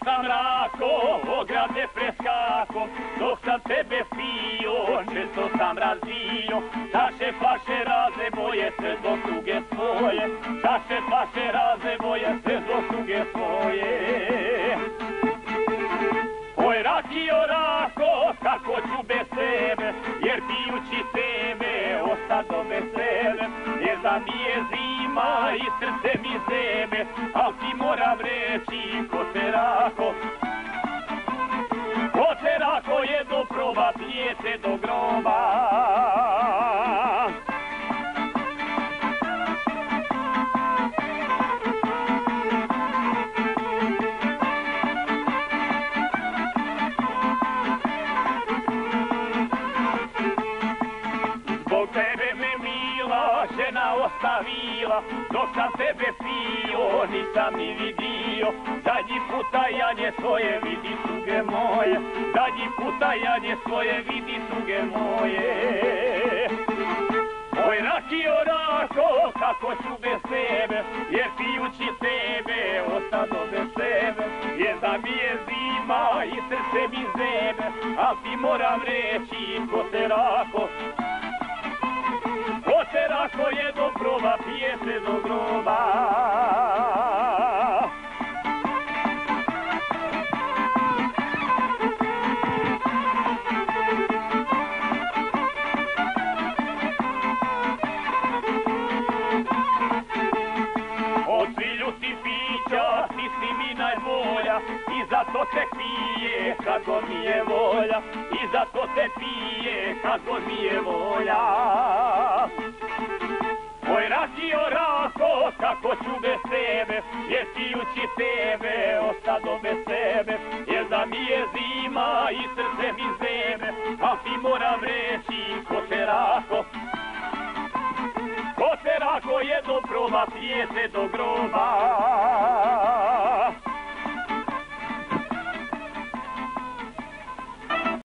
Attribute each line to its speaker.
Speaker 1: sam rako, ograde preskako, dok sam tebe pio, često sam razbio. Taše paše razne boje se do tuge svoje, taše paše razne boje se do tuge svoje. Oj rakio rako, kako ću bez tebe, jer pijući tebe ostado bez sebe. Jer da mi je zima i srce mi zebe, al ti moram reći ko te rako. Ko te rako jedno proba, pije se do groba. Zbog tebe me mila žena ostavila, dok sam tebe pio nisam ni vidio. Zadnji puta janje svoje vidi tuge moje, zadnji puta janje svoje vidi tuge moje. Oj rakio rako, kako ću bez tebe, jer pijući tebe ostado bez sebe. Jer da mi je zima i srce mi zebe, al ti moram reći ko te rako. Ko te rako jedno proba, pije se do groba. Od svih ljudskih pića ti si mi najbolja, i zato te pije kako mi je volja, i zato te pije kako mi je volja. Oj rakio rako, kako ću bez tebe, jer pijući tebe ostado bez sebe. Jer da mi je zima i srce mi zebe, a ti moram reći ko te rako. Ko te rako jedno proba, pije se do groba.